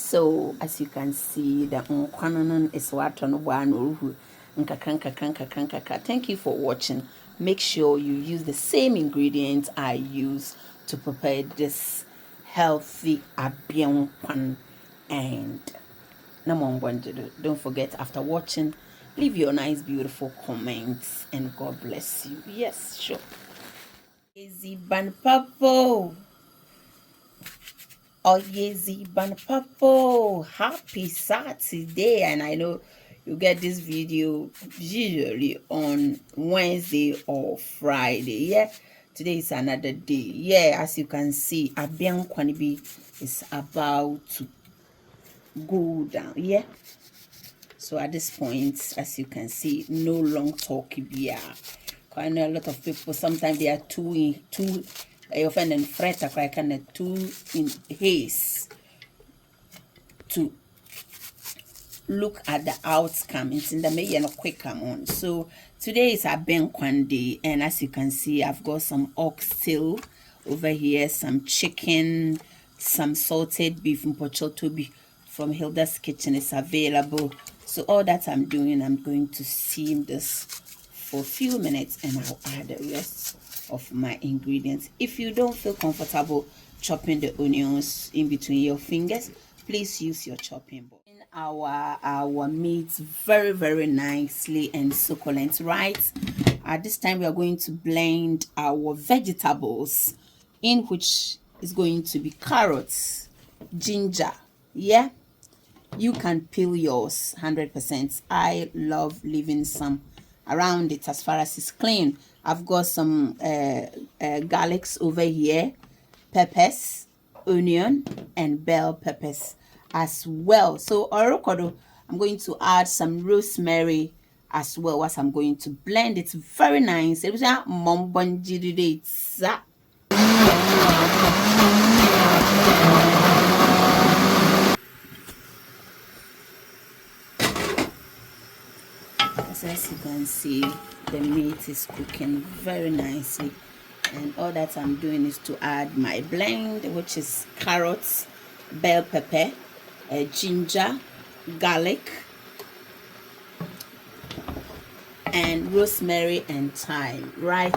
So as you can see, the nkwanon is what on one. Thank you for watching. Make sure you use the same ingredients I use to prepare this healthy abiang kwan. And don't forget, after watching, leave your nice beautiful comments, and God bless you. Yes, sure. Easy ban papo. Oh, Yezi Banpapo, happy Saturday. And I know you get this video usually on Wednesday or Friday. Yeah, today is another day. Yeah, as you can see, Abiang Kwanibi is about to go down. Yeah, so at this point, as you can see, no long talk. Yeah, I know a lot of people, sometimes they are too often and fret, I kind too in haste to look at the outcome. It's in the may and quick come on. So today is a Benkwan day, and as you can see, I've got some oxtail over here, some chicken, some salted beef from Pochotobi from Hilda's Kitchen is available. So all that I'm doing, I'm going to steam this for a few minutes, and I'll add the rest of my ingredients. If you don't feel comfortable chopping the onions in between your fingers, please use your chopping board. Our meat very nicely and succulent, right? At this time we are going to blend our vegetables, in which is going to be carrots, ginger. Yeah, you can peel yours 100%. I love leaving some around it as far as it's clean. I've got some garlics over here, peppers, onion, and bell peppers as well. So orokodo, I'm going to add some rosemary as well as I'm going to blend it very nice. It was a as you can see, the meat is cooking very nicely, and all that I'm doing is to add my blend, which is carrots, bell pepper, ginger, garlic, and rosemary and thyme, right?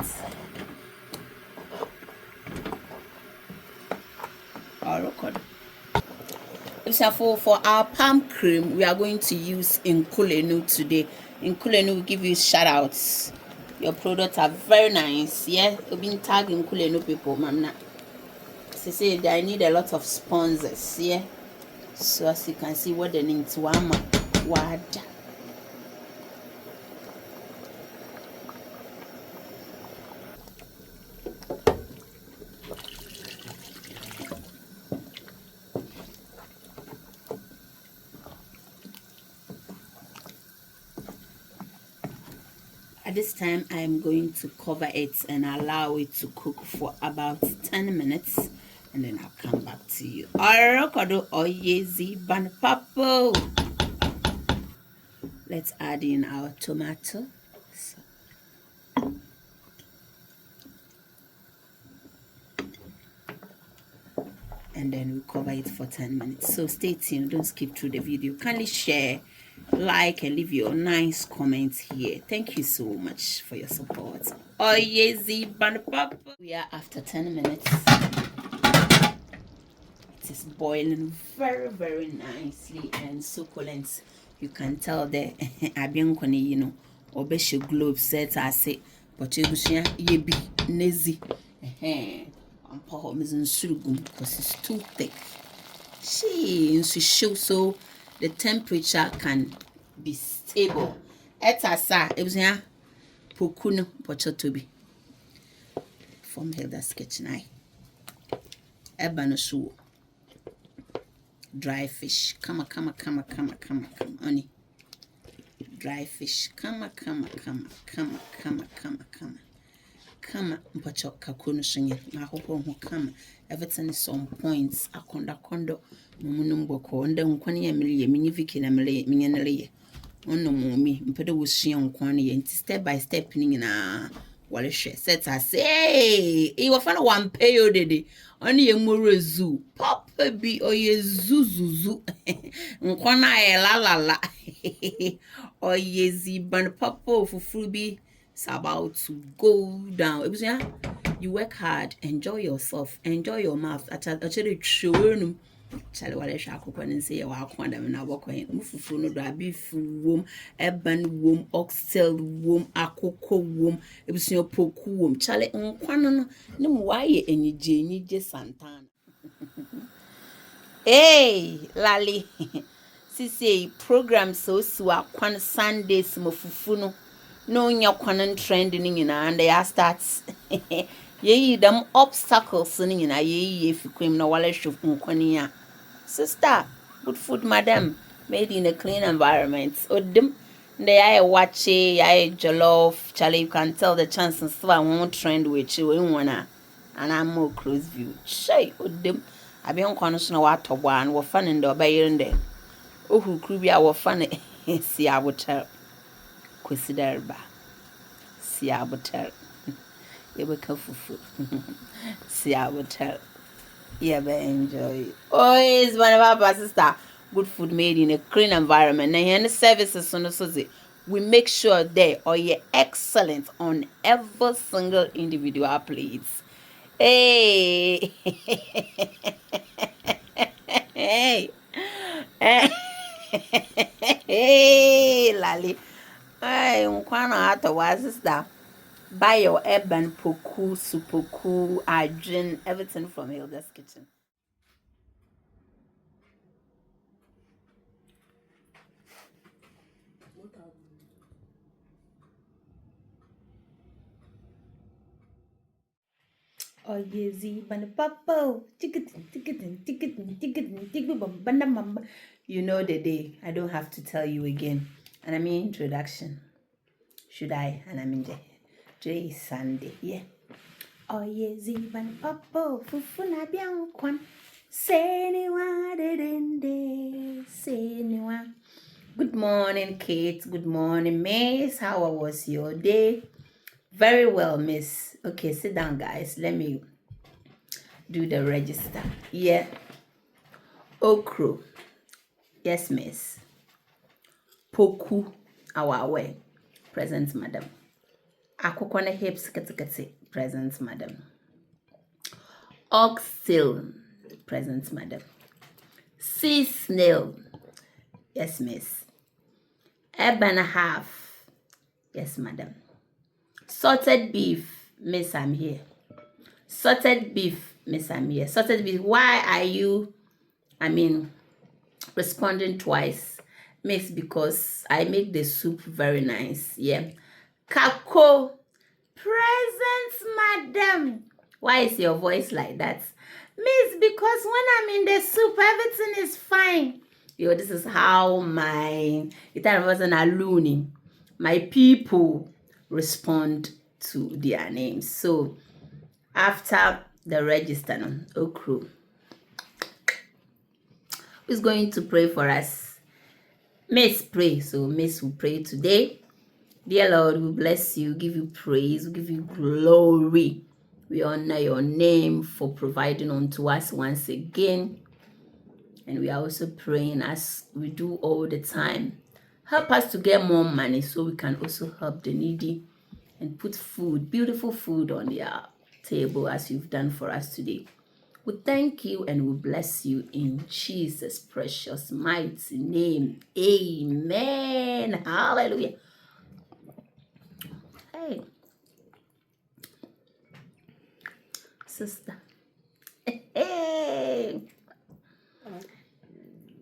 So for our palm cream, we are going to use Inkulenu today. Inkulenu will give you shout outs. Your products are very nice. Yeah, you've been tagging Inkulenu people, mamna. They say I need a lot of sponsors. Yeah, so as you can see, what they need to wada. At this time, I am going to cover it and allow it to cook for about 10 minutes, and then I'll come back to you. Let's add in our tomato. And then we cover it for 10 minutes. So stay tuned, don't skip through the video. Kindly share, like, and leave your nice comments here. Thank you so much for your support. We are after 10 minutes. It is boiling very nicely and succulent. You can tell the abiankwane, you know, obeshe globe set as it, but you ye be nezi. Because it's too thick. So the temperature can be stable. Etasa, it was here. Pokuno Pochotobi from Hilda's Kitchen. Ebano dry fish. Come, honey. Dry fish. Come. Mpacho kakuno shinye. Na hoho come. Everything is on points. Akondo. Mumunumboko. Nde nkwani ya mili ye. Mini viki na mili ye. Minyanele ye. Ono mumi. Mpede wushi ya nkwani ye. Nti step by step ni na Wale share set I say hey you wa fana one pay o dede oni ye more zoo papa bi oye zuzuzu nkwana e la la la oye ziban papa ofufuru bi is about to go down ebusia you work hard enjoy yourself enjoy your mouth actually chewenu chale wale hwa akokwa ne se ye wa akwa da me na bokọ hin mufufuru no do abif wom eban wom oxtail wom akokọ wom ebusia poku wom chale nkwan no ne mu waye enije santana hey lali sisi program so akwan Sundays mofufu no nya kwan trend ni nyina and ya start ye them obstacles ni nyina ye fikwem na wale hwe nkwan ya sister good food madam made in a clean environment odem they are watching I jollof Charlie, you can tell the chances so I won't trend with you in one and I'm more close view shay odem I be on condition water one were fun in the bay in there oh who crew be our fun see I would tell consider ba see I would tell you will come for food see I would tell yeah, but enjoy. Always one of our sister. Good food made in a clean environment. And any services on the we make sure they are excellent on every single individual plates. Hey, hey, hey, Lali. Hey, unkwana hata wa sister. Buy your urban poku, supoku, adrin, everything from Hilda's Kitchen. Oh yeah, ban papo, you know the day. I don't have to tell you again. And I mean introduction. Should I? And I mean today is Sunday, yeah. Oh yeah, ban papo, fufuna biankwan. Seniwa de dende, seniwa. Good morning, Kate. Good morning, Miss. How was your day? Very well, Miss. Okay, sit down, guys. Let me do the register. Yeah. Okro. Yes, Miss. Poku. Our way. Present, madam. Akokone hips katikati. Present, madam. Oxtail. Present, madam. Sea snail. Yes, Miss. Ebb and a half. Yes, madam. Salted beef. Miss, I'm here. Salted beef. Miss, I'm here. Salted beef. Why are you, responding twice? Miss, because I make the soup very nice. Yeah. Kako. Present, madam. Why is your voice like that? Miss, because when I'm in the soup, everything is fine. Yo, this is how my people respond to their names. So after the register, Okru is going to pray for us. Miss, pray. So Miss will pray today. Dear Lord, we bless you, give you praise, we give you glory. We honor your name for providing unto us once again. And we are also praying as we do all the time. Help us to get more money so we can also help the needy and put food, beautiful food on their table as you've done for us today. We thank you and we bless you in Jesus' precious mighty name. Amen. Hallelujah. Hey, sister. Hey.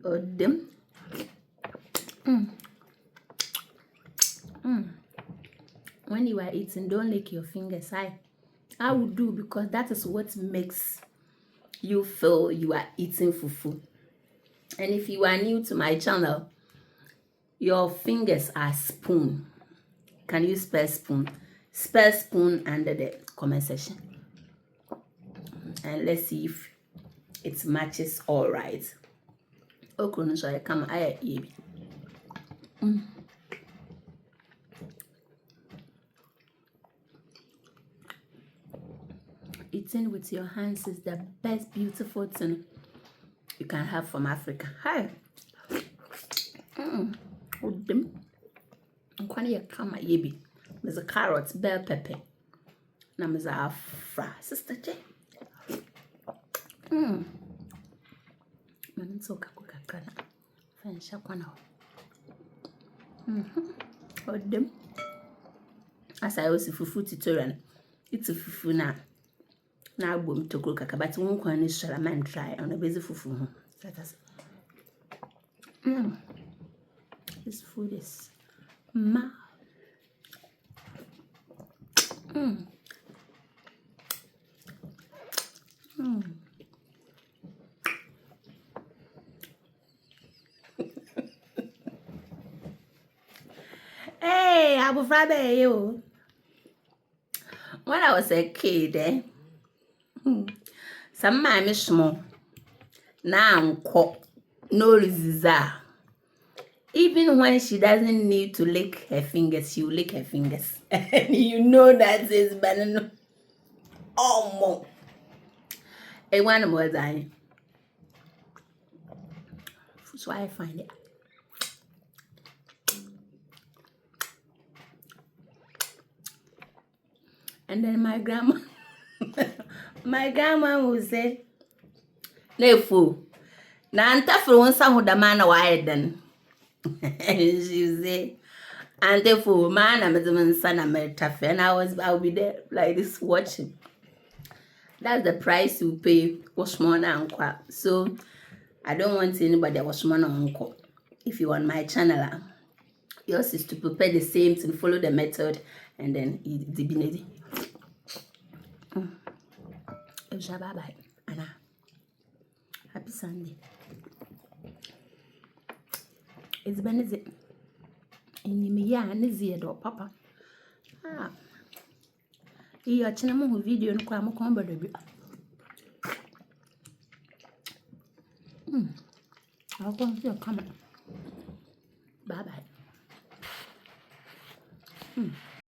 Oh, them. When you are eating, don't lick your fingers. I will do because that is what makes you feel you are eating fufu. And if you are new to my channel, your fingers are spoon. Can you spell spoon? Spell spoon under the comment section. And let's see if it matches all right. Okay, so I come. Eating with your hands is the best beautiful thing you can have from Africa. Hi. Them. Kama yebi. There's a carrot, bell pepper. Now there's a afra. Sister J. Man, so kakukakana. Fansha kwana. Them. As I was fufu tutorial. It's a fufu na. Now boom to cook kaka, but one can is man try on a basic fufu. Let us. This food is ma. Hey, Abu Frabe, you. When I was a kid, some man is small. Now, no resist. Even when she doesn't need to lick her fingers, she will lick her fingers. And you know that is banana. Oh, more. And one more time. So I find it. And then my grandma will say, Nefu, Nanta for one son with the man away then. And she will say, and therefore, man, I'm a son, I'm a tough, and I'll be there like this watching. That's the price you pay, wash more now. So I don't want anybody that wash more now. If you're on my channel, yours is to prepare the same thing, follow the method, and then eat the binedi. Bye bye, Anna. Happy Sunday. It's Benedict. And you may and is here, Papa. You're channel video and cram combo. I'll go to your comment. Bye bye.